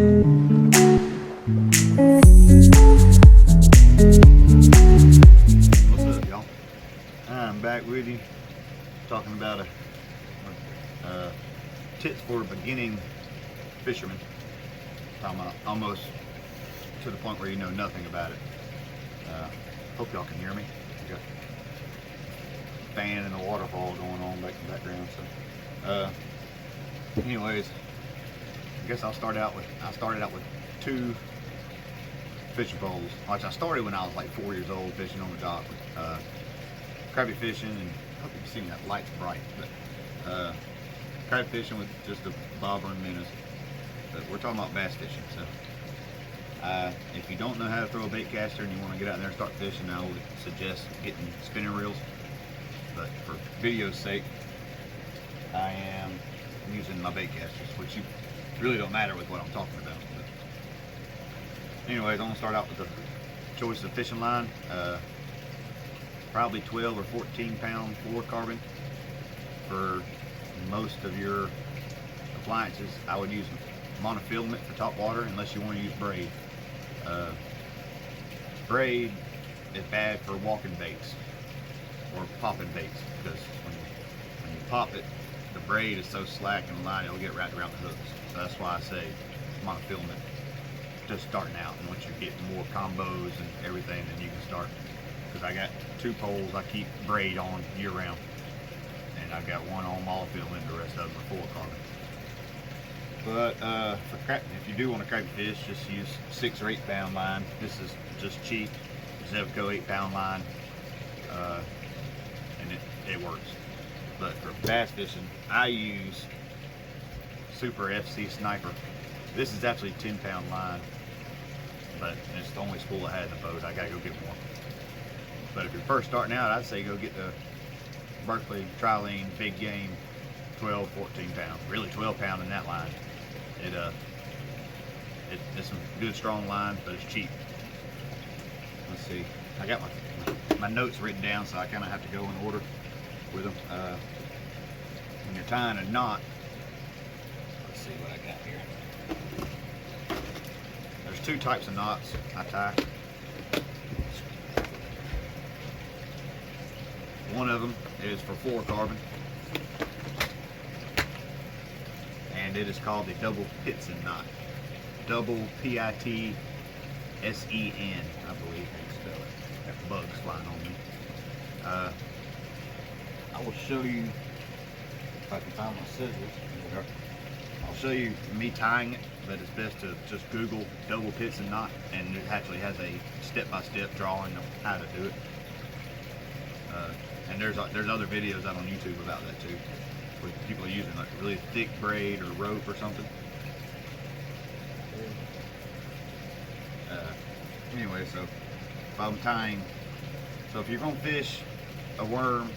What's up, y'all? I'm back with you talking about tips for beginning fishermen. Talking about almost to the point where you know nothing about it. Hope y'all can hear me. We got a fan and a waterfall going on back in the background. So, anyways, I guess I started out with two fishing poles. Which I started when I was like 4 years old, fishing on the dock, crappie fishing, and I hope you can see that light's bright. But crappie fishing with just a bobber and minnows. But we're talking about bass fishing. So if you don't know how to throw a bait caster and you want to get out there and start fishing, I would suggest getting spinning reels. But for video's sake, I am using my bait casters, which you really don't matter with what I'm talking about. But anyways, I'm gonna start out with the choice of fishing line. Probably 12 or 14 pound fluorocarbon for most of your appliances. I would use monofilament for top water unless you want to use braid. Braid is bad for walking baits or popping baits, because when you pop it, the braid is so slack and light it'll get wrapped around the hooks. So that's why I say monofilament just starting out, and once you get more combos and everything, then you can start. Because I got two poles I keep braid on year round, and I've got one on monofilament, the rest of them are fluorocarbon. But if you do want to crappie fish, just use 6 or 8 pound line. This is just cheap Zevco 8 pound line, and it works. But for bass fishing, I use Super FC Sniper. This is actually 10 pound line, but it's the only spool I had in the boat. I gotta go get more. But if you're first starting out, I'd say go get the Berkley Trilene Big Game 12, 14 pound. Really 12 pound in that line. It's some good strong line, but it's cheap. Let's see. I got my notes written down, so I kind of have to go in order with them. When you're tying a knot, let's see what I got here. There's 2 types of knots I tie. One of them is for fluorocarbon, and it is called the double Pitsen knot. Double P-I-T-S-E-N, I believe they spell it. Got bugs flying on me. I will show you, if I can find my scissors, I'll show you me tying it, but it's best to just Google double Pitsen knot, and it actually has a step-by-step drawing of how to do it. And there's other videos out on YouTube about that too, where people are using like really thick braid or rope or something. Anyway, so if I'm tying, so if you're gonna fish a worm,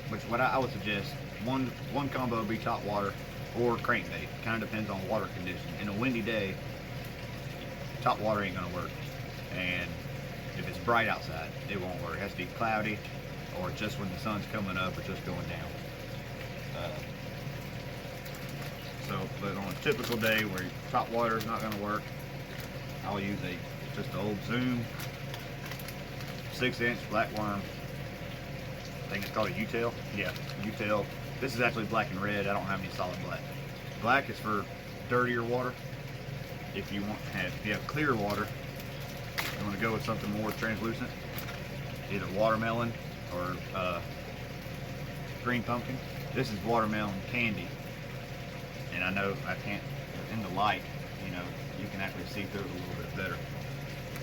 which what I would suggest, one combo would be top water or crankbait. Kind of depends on water condition. In a windy day, top water ain't gonna work, and if it's bright outside, it won't work. It has to be cloudy, or just when the sun's coming up or just going down. But on a typical day where top water is not going to work, I'll use just an old Zoom 6-inch black worm. I think it's called a U-tail. Yeah, U-tail. This is actually black and red. I don't have any solid black. Black is for dirtier water. If you have clear water, you want to go with something more translucent, either watermelon or green pumpkin. This is watermelon candy, and I know I can't, in the light, you can actually see through it a little bit better.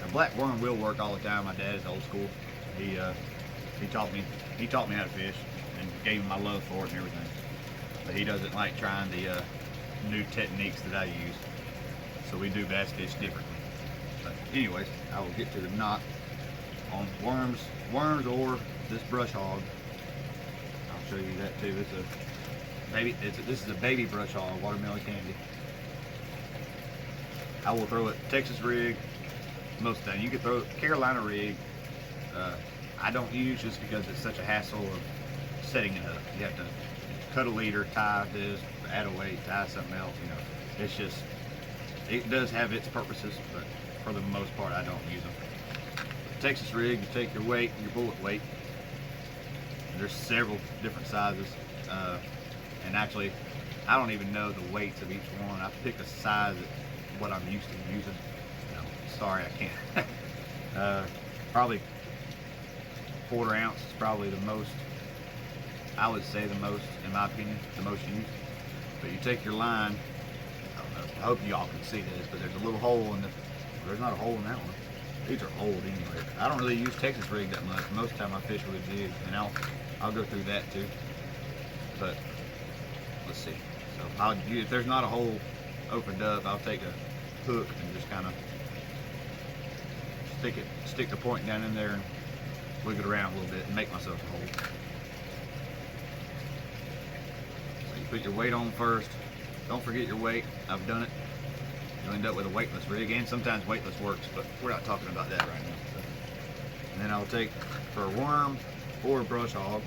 A black worm will work all the time. My dad is old school. He taught me how to fish and gave me my love for it and everything. But he doesn't like trying the new techniques that I use. So we do bass fish differently. But anyways, I will get to the knot on worms or this brush hog. I'll show you that too. This is a baby brush hog, watermelon candy. I will throw it Texas rig most of the time. You could throw it Carolina rig. I don't use just because it's such a hassle of setting it up. You have to cut a leader, tie this, add a weight, tie something else. It's just It does have its purposes, but for the most part, I don't use them. Texas rig, you take your weight, your bullet weight. There's several different sizes, and actually, I don't even know the weights of each one. I pick a size at what I'm used to using. No, sorry, I can't. Probably 1/4 ounce is probably the most. I would say the most, in my opinion, the most used. But you take your line. I don't know. I hope y'all can see this, but there's a little hole in the. There's not a hole in that one. These are old anyway. I don't really use Texas rig that much. Most of the time I fish with a jig, and I'll go through that too. But let's see. So if there's not a hole opened up, I'll take a hook and just kind of stick the point down in there and wiggle it around a little bit and make myself a hole. So you put your weight on first. Don't forget your weight. I've done it. You'll end up with a weightless rig, and sometimes weightless works, but we're not talking about that right now. So. And then I'll take, for a worm or a brush hog,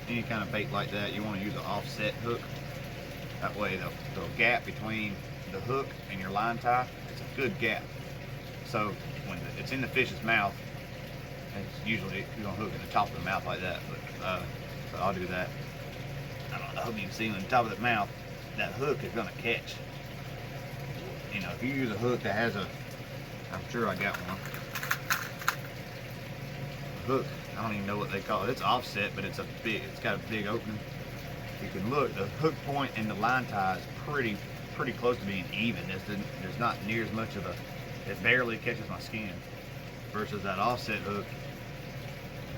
any kind of bait like that, you want to use an offset hook. That way the gap between the hook and your line tie, it's a good gap. So when it's in the fish's mouth, it's usually you're going to hook in the top of the mouth like that. But so I'll do that. I hope you can see on the top of the mouth, that hook is going to catch. You know, if you use a hook that has I'm sure I got one. A hook, I don't even know what they call it. It's offset, but it's got a big opening. You can look, the hook point and the line tie is pretty close to being even. There's not near as much of it barely catches my skin. Versus that offset hook,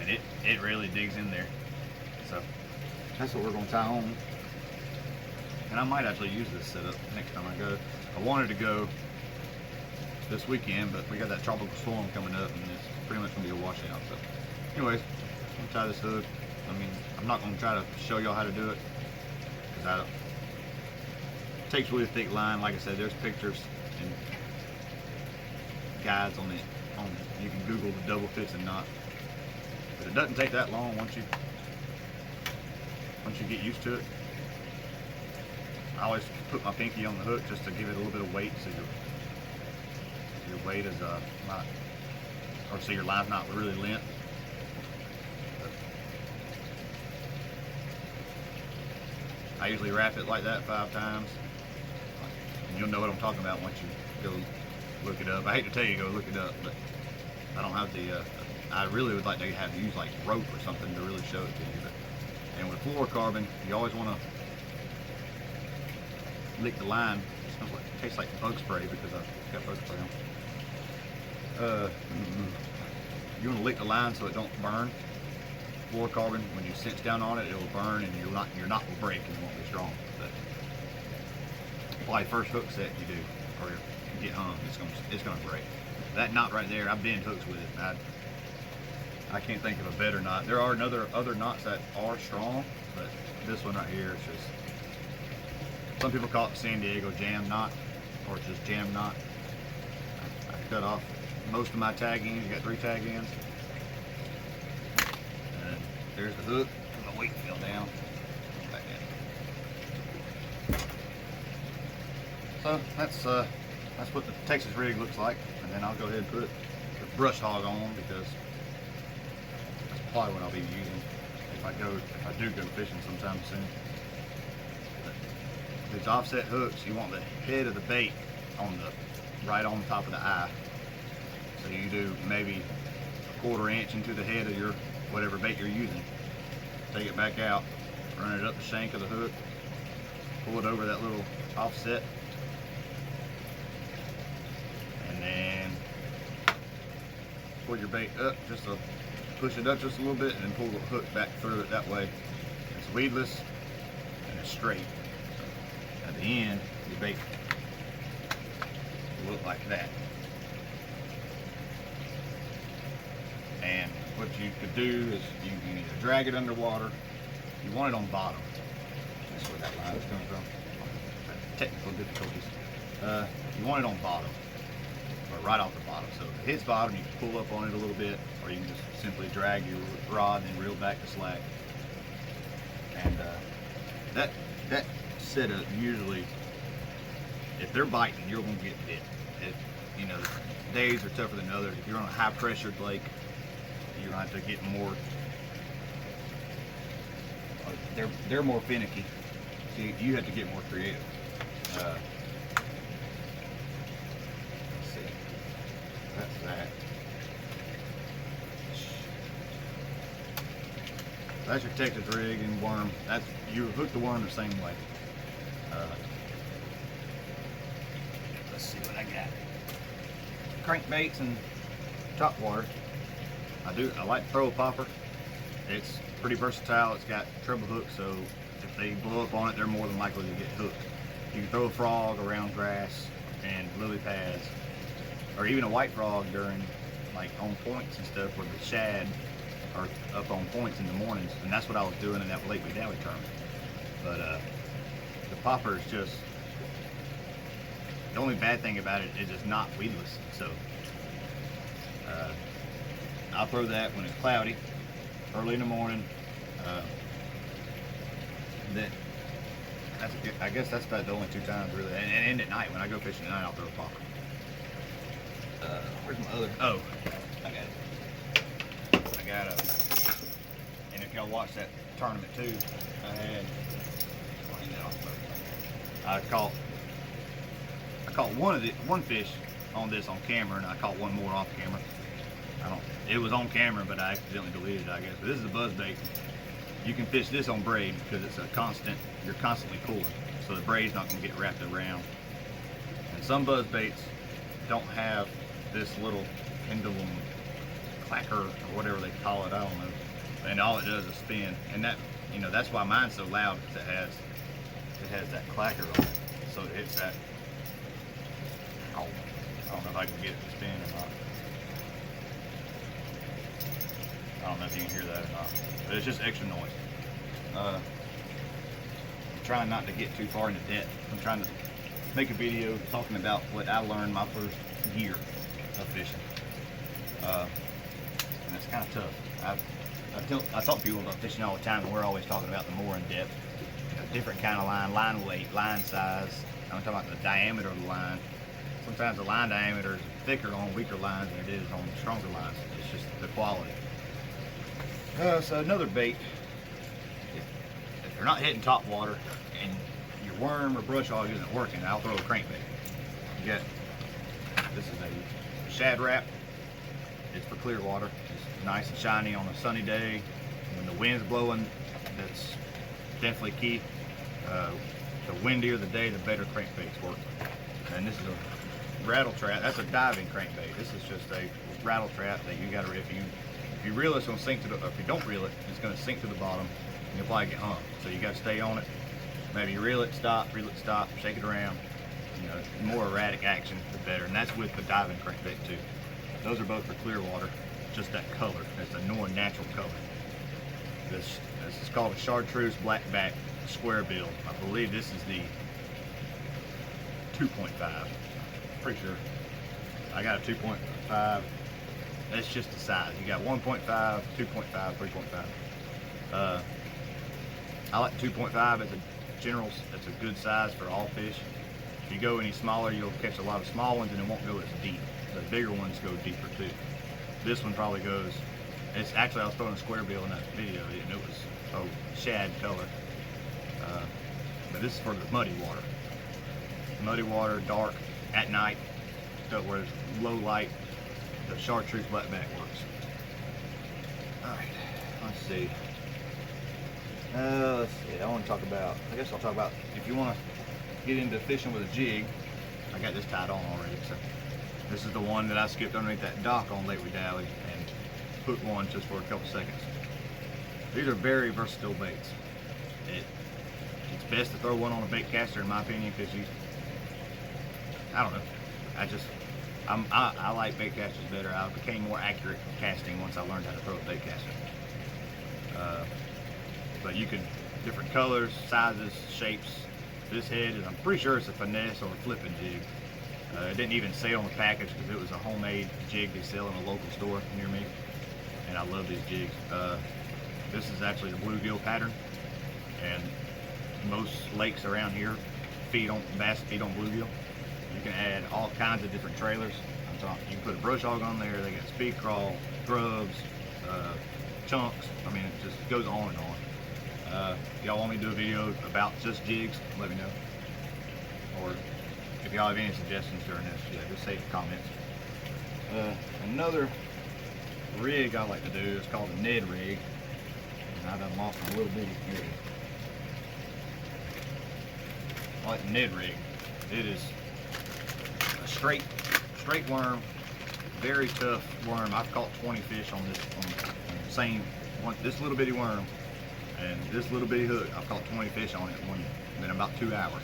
I mean, it really digs in there. So that's what we're gonna tie on. And I might actually use this setup next time I go. I wanted to go this weekend, but we got that tropical storm coming up, and it's pretty much gonna be a washout. So, anyways, I'm gonna tie this hook. I mean, I'm not gonna try to show y'all how to do it because it takes really thick line. Like I said, there's pictures and guides on it. You can Google the double fits and knots, but it doesn't take that long once you get used to it. I always put my pinky on the hook just to give it a little bit of weight, so your weight is not, or so your line's not really limp. I usually wrap it like that 5 times, and you'll know what I'm talking about once you go look it up. I hate to tell you go look it up, but I don't have the. I really would like to use like rope or something to really show it to you. But, and with fluorocarbon, you always want to lick the line. It smells like, it tastes like bug spray because I've got bug spray on. You want to lick the line so it don't burn. Fluorocarbon, when you cinch down on it, it will burn and your knot will break and it won't be strong. But probably first hook set you do, or you get hung, it's gonna break. That knot right there, I've bent hooks with it. I can't think of a better knot. There are other knots that are strong, but this one right here is just. Some people call it the San Diego jam knot, or it's just jam knot. I cut off most of my tag ends. You got 3 tag ends. And there's the hook, and the weight fell down. Back in. So that's what the Texas rig looks like. And then I'll go ahead and put the brush hog on because that's probably what I'll be using if I do go fishing sometime soon. These offset hooks, you want the head of the bait right on top of the eye. So you do maybe a 1/4 inch into the head of your whatever bait you're using. Take it back out, run it up the shank of the hook, pull it over that little offset, and then pull your bait up, push it up just a little bit, and then pull the hook back through it. That way it's weedless and it's straight. At the end, your bait will look like that. And what you could do is you can either drag it underwater. You want it on bottom. That's where that line is coming from. Technical difficulties. You want it on bottom, or right off the bottom. So if it hits bottom, you can pull up on it a little bit, or you can just simply drag your rod and then reel back to slack. And that setup usually if they're biting, you're gonna get bit. You know, days are tougher than others. If you're on a high pressured lake, you're gonna have to get more. They're more finicky. So you have to get more creative. Let's see. That's that. That's your Texas rig and worm. That's, you hook the worm the same way. Let's see what I got. Crankbaits and top water. I like to throw a popper. It's pretty versatile. It's got treble hooks, so if they blow up on it, they're more than likely to get hooked. You can throw a frog around grass and lily pads, or even a white frog during, like, on points and stuff where the shad are up on points in the mornings, and that's what I was doing in that Lake Wedowee tournament. But the popper is just, the only bad thing about it is it's not weedless. So I'll throw that when it's cloudy, early in the morning. I guess that's about the only two times really. And at night, when I go fishing at night, I'll throw a popper. Where's my other? Oh, I got it. I got a. And if y'all watched that tournament too, I caught one fish on this on camera, and I caught one more off camera. It was on camera, but I accidentally deleted it, I guess. But this is a buzzbait. You can fish this on braid because it's a constant. You're constantly pulling, so the braid's not going to get wrapped around. And some buzzbaits don't have this little pendulum clacker or whatever they call it. I don't know. And all it does is spin, and that, you know, that's why mine's so loud, because it has that clacker on it, so it hits that. Oh, I don't know if I can get it to spin or not. I don't know if you can hear that or not, but it's just extra noise. I'm trying not to get too far into depth. I'm trying to make a video talking about what I learned my first year of fishing, and it's kind of tough. I talk to people about fishing all the time, and we're always talking about the more in depth, different kind of line weight, line size. I'm talking about the diameter of the line. Sometimes the line diameter is thicker on weaker lines than it is on stronger lines. It's just the quality. So another bait, if you're not hitting top water and your worm or brush hog isn't working, I'll throw a crankbait. You got, this is a shad wrap. It's for clear water. It's nice and shiny on a sunny day. When the wind's blowing, that's definitely key. The windier the day, the better crankbaits work. And this is a rattle trap. That's a diving crankbait. This is just a rattle trap that you got to, if you reel it, it's going to sink to the, if you don't reel it, it's going to sink to the bottom, and you'll probably get hung. So you got to stay on it. Maybe reel it, stop, shake it around. You know, the more erratic action, the better. And that's with the diving crankbait too. Those are both for clear water. Just that color. It's a more natural color. This is called a chartreuse blackback square bill. I believe this is the 2.5. Pretty sure. I got a 2.5. That's just the size. You got 1.5, 2.5, 3.5. I like 2.5 as a general. That's a good size for all fish. If you go any smaller, you'll catch a lot of small ones, and it won't go as deep. The bigger ones go deeper too. This one probably goes. It's actually, I was throwing a square bill in that video, and it was a shad color. But this is for the muddy water. Muddy water, dark, at night, stuff where it's low light. The chartreuse blackback works. Alright, let's see. I want to talk about, I guess I'll talk about, if you want to get into fishing with a jig, I got this tied on already. So this is the one that I skipped underneath that dock on Lake Wedowee and hooked one just for a couple seconds. These are very versatile baits. It's best to throw one on a bait caster, in my opinion, because I don't know, I like bait casters better. I became more accurate casting once I learned how to throw a bait caster. But you can, different colors, sizes, shapes. This head is, I'm pretty sure it's a finesse or a flipping jig. It didn't even say on the package because it was a homemade jig they sell in a local store near me. And I love these jigs. This is actually the bluegill pattern. And most lakes around here bass feed on bluegill. can add all kinds of different trailers. I'm talking, you can put a brush hog on there. They got speed crawl, grubs, chunks. I mean, it just goes on and on. Y'all want me to do a video about just jigs? Let me know. Or if y'all have any suggestions during this, yeah, just say in the comments. Another rig I like to do is called a Ned rig. And I done lost my little bitty rig. I like the Ned rig. It is a straight worm, very tough worm. I've caught 20 fish on this on the same one, this little bitty worm and this little bitty hook. I've caught 20 fish on it in about 2 hours.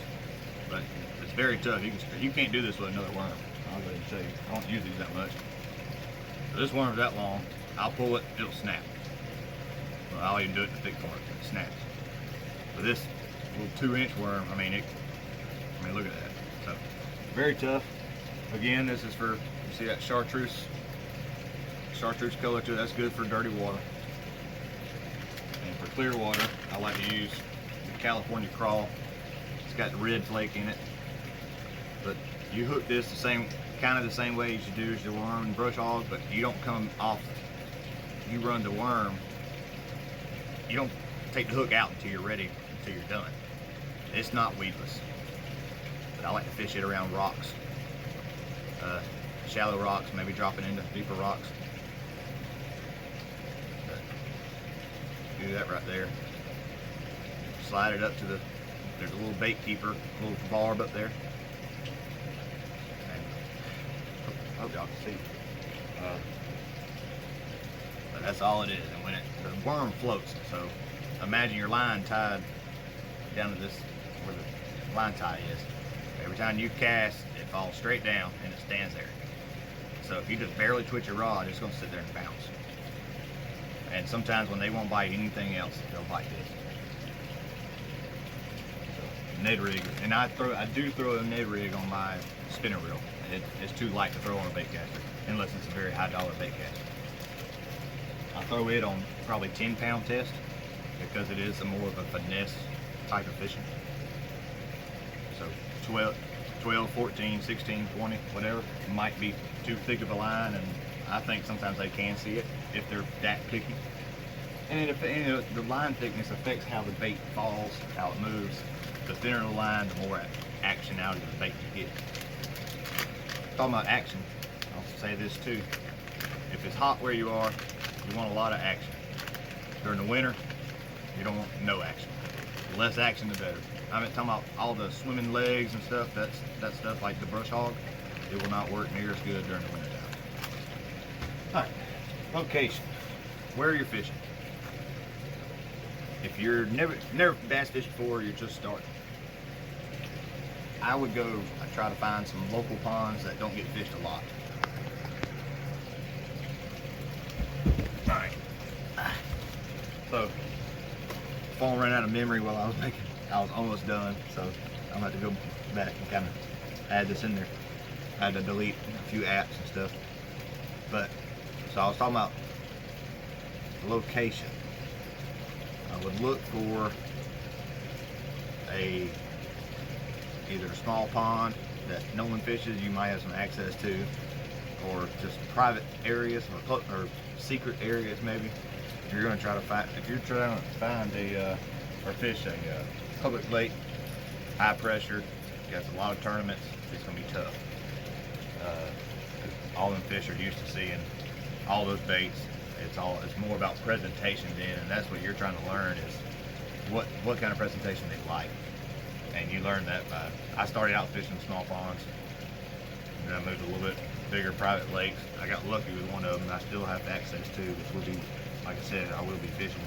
But it's very tough. You can't do this with another worm. I'll go ahead and show you. I don't use these that much. So this worm's that long. I'll pull it, it'll snap. Well, I'll even do it in the thick part. It snaps. But this little 2-inch worm, I mean, look at that. So, very tough. Again, this is for, you see that chartreuse color to it. That's good for dirty water. And for clear water, I like to use the California Crawl. It's got the red flake in it. But you hook this kind of the same way as you do as your worm and brush hog, but you don't come off, you run the worm, you don't take the hook out until you're ready, until you're done. It's not weedless. But I like to fish it around rocks. Shallow rocks, maybe dropping into deeper rocks. But do that right there. Slide it up to there's a little bait keeper, a little barb up there. And I hope y'all can see. But that's all it is. And when the worm floats, so imagine your line tied down to this, where the line tie is. Every time you cast, it falls straight down and it stands there. So if you just barely twitch your rod, it's going to sit there and bounce. And sometimes when they won't bite anything else, they'll bite this. So, Ned rig, and I do throw a Ned rig on my spinner reel. It's too light to throw on a bait caster, unless it's a very high dollar bait caster. I throw it on probably 10-pound test because it is more of a finesse type of fishing. So 12, 14, 16, 20, whatever, might be too thick of a line, and I think sometimes they can see it if they're that picky. And the line thickness affects how the bait falls, how it moves. The thinner the line, the more action out of the bait you get. Talking about action, I'll say this too. If it's hot where you are, you want a lot of action. During the winter, you don't want no action. The less action, the better. I'm talking about all the swimming legs and stuff. That stuff like the brush hog, it will not work near as good during the winter time. All right, location. Where you're fishing. If you're never bass fished before, you're just starting. I try to find some local ponds that don't get fished a lot. All right. So, phone ran out of memory while I was almost done, so I'm going to go back and kind of add this in there. I had to delete a few apps and stuff. But, so I was talking about location. I would look for either a small pond that no one fishes, you might have some access to, or just private areas or secret areas maybe. If you're trying to find or fish a public lake, high pressure, got a lot of tournaments, it's gonna be tough. All them fish are used to seeing all those baits. It's more about presentation then, and that's what you're trying to learn is what kind of presentation they like. And you learn that by, I started out fishing small ponds, and then I moved to a little bit bigger private lakes. I got lucky with one of them, and I still have access to, which will be, like I said, I will be fishing.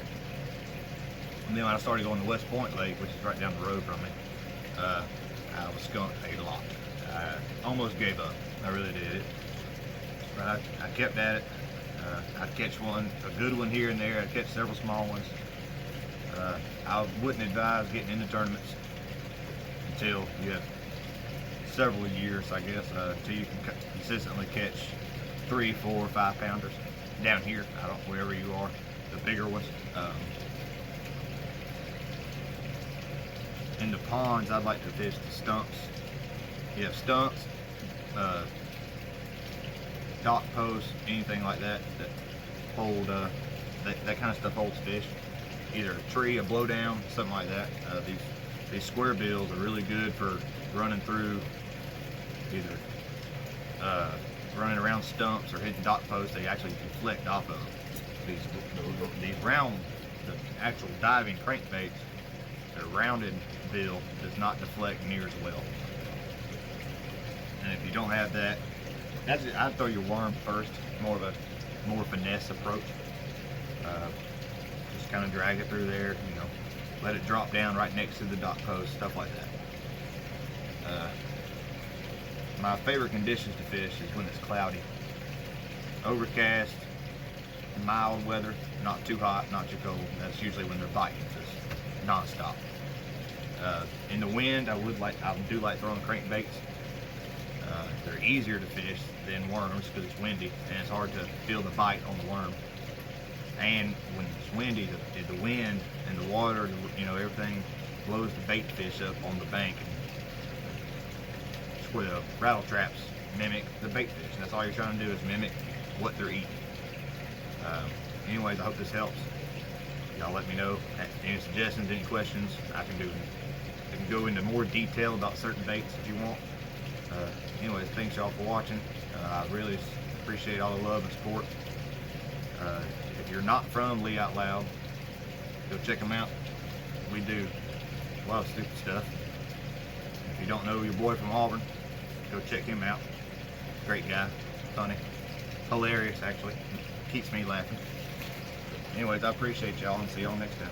And then when I started going to West Point Lake, which is right down the road from me, I was skunked a lot. I almost gave up. I really did. But I kept at it. I'd catch a good one here and there. I'd catch several small ones. I wouldn't advise getting into tournaments until you have several years, I guess, until you can consistently catch 3, 4, 5 pounders down here. Wherever you are, the bigger ones. In the ponds, I'd like to fish the stumps. You have stumps, dock posts, anything like that that hold that kind of stuff holds fish. Either a tree, a blowdown, something like that. These square bills are really good for running through either running around stumps or hitting dock posts. They actually deflect off of these round, the actual diving crankbaits. Their rounded bill does not deflect near as well. And if you don't have that, I'd throw your worm first. More finesse approach. Just kind of drag it through there, let it drop down right next to the dock post, stuff like that. My favorite conditions to fish is when it's cloudy, overcast, mild weather, not too hot, not too cold. That's usually when they're biting, just non-stop. In the wind, I do like throwing crankbaits. They're easier to fish than worms because it's windy and it's hard to feel the bite on the worm. And when it's windy, the wind and the water, everything blows the bait fish up on the bank. It's where the rattle traps mimic the bait fish. That's all you're trying to do is mimic what they're eating. Anyways, I hope this helps. Y'all let me know any suggestions, any questions. I can go into more detail about certain baits if you want. Anyways, thanks y'all for watching. I really appreciate all the love and support. If you're not from Lee Out Loud, go check them out. We do a lot of stupid stuff. If you don't know your boy from Auburn, go check him out. Great guy, funny, hilarious actually, keeps me laughing. Anyways, I appreciate y'all and see y'all next time.